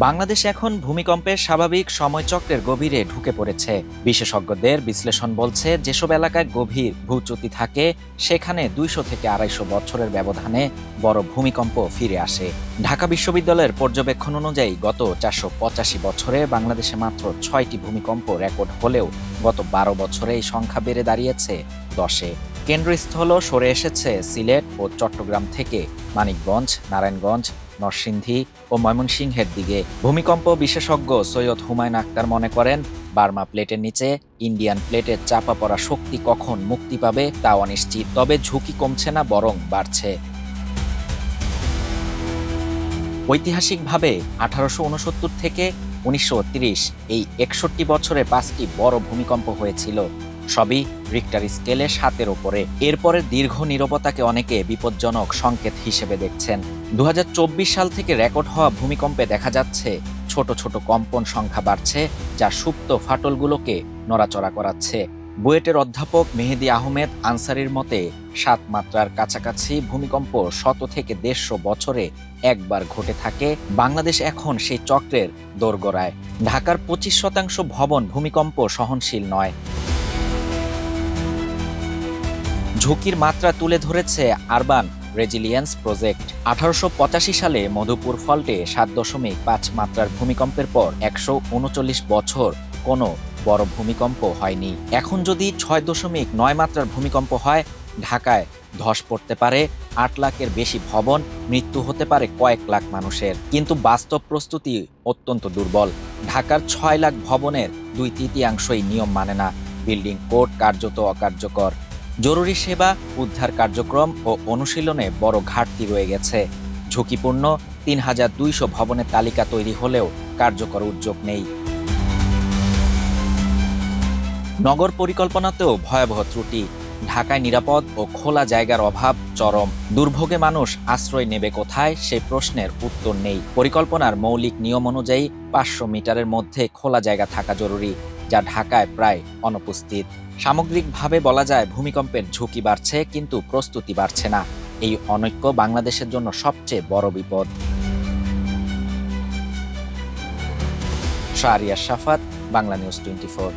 বাংলাদেশ এখন ভূমিকম্পের স্বাভাবিক সময়চক্রের গভীরে ঢুকে পড়েছে। বিশেষজ্ঞদের বিশ্লেষণ বলছে, যেসব এলাকায় গভীর ভূচ্যুতি থাকে সেখানে 200 থেকে 250 বছরের ব্যবধানে বড় ভূমিকম্প ফিরে আসে। ঢাকা বিশ্ববিদ্যালয়ের পর্যবেক্ষণ অনুযায়ী গত 485 বছরে বাংলাদেশে মাত্র 6টি ভূমিকম্প রেকর্ড হলেও গত 12 বছরে এই সংখ্যা বেড়ে দাঁড়িয়েছে 10-এ। কেন্দ্রস্থলও সরে এসেছে সিলেট ও চট্টগ্রাম থেকে মানিকগঞ্জ, নারায়ণগঞ্জ, নরসিংদী ও ময়মনসিংহের দিকে। ভূমিকম্প বিশেষজ্ঞ সৈয়দ হুমায়ুন আক্তার মনে করেন, বার্মা প্লেটের নিচে ইন্ডিয়ান প্লেটের চাপা পড়া শক্তি কখন মুক্তি পাবে তা অনিশ্চিত, তবে ঝুঁকি কমছে না, বরং বাড়ছে। ঐতিহাসিকভাবে 1869 থেকে 1930 এই 61 বছরে 5টি বড় ভূমিকম্প হয়েছিল, সবই রিক্টার স্কেলে 7-এর ওপরে। এরপরে দীর্ঘ নীরবতাকে অনেকে বিপজ্জনক সংকেত হিসেবে দেখছেন। 2024 সাল থেকে রেকর্ড হওয়া ভূমিকম্পে দেখা যাচ্ছে ছোট ছোট কম্পন সংখ্যা বাড়ছে, যা সুপ্ত ফাটলগুলোকে নড়াচড়া করাচ্ছে। বুয়েটের অধ্যাপক মেহেদী আহমেদ আনসারির মতে 7 মাত্রার কাছাকাছি ভূমিকম্প 100 থেকে 150 বছরে একবার ঘটে থাকে। বাংলাদেশ এখন সেই চক্রের দোরগোড়ায়। ঢাকার 25% ভবন ভূমিকম্প সহনশীল নয়। ঝুঁকির মাত্রা তুলে ধরেছে আরবান রেজিলিয়েন্স প্রজেক্ট। 1885 সালে মধুপুর ফল্টে 7.5 মাত্রার ভূমিকম্পের পর 139 বছর কোনো বড় ভূমিকম্প হয়নি। এখন যদি 6.9 মাত্রার ভূমিকম্প হয়, ঢাকায় ধস পড়তে পারে 8 লাখের বেশি ভবন, মৃত্যু হতে পারে কয়েক লাখ মানুষের। কিন্তু বাস্তব প্রস্তুতি অত্যন্ত দুর্বল। ঢাকার 6 লাখ ভবনের 2/3 নিয়ম মানে না। বিল্ডিং কোড কার্যত অকার্যকর। জরুরি সেবা, উদ্ধার কার্যক্রম ও অনুশীলনে বড় ঘাটতি রয়ে গেছে। ঝুঁকিপূর্ণ 3200 ভবনের তালিকা তৈরি হলেও কার্যকর উদ্যোগ নেই। নগর পরিকল্পনাতেও ভয়াবহ ত্রুটি। ঢাকায় নিরাপদ ও খোলা জায়গার অভাব চরম। দুর্ভোগে মানুষ আশ্রয় নেবে কোথায়, সেই প্রশ্নের উত্তর নেই। পরিকল্পনার মৌলিক নিয়ম অনুযায়ী 500 মিটারের মধ্যে খোলা জায়গা থাকা জরুরি, যা ঢাকায় প্রায় অনুপস্থিত। সামগ্রিকভাবে বলা যায়, ভূমিকম্পের ঝুঁকি বাড়ছে কিন্তু প্রস্তুতি বাড়ছে না। এই অনৈক্য বাংলাদেশের জন্য সবচেয়ে বড় বিপদ। শাহরিয়ার শাফাত, বাংলা নিউজ 24।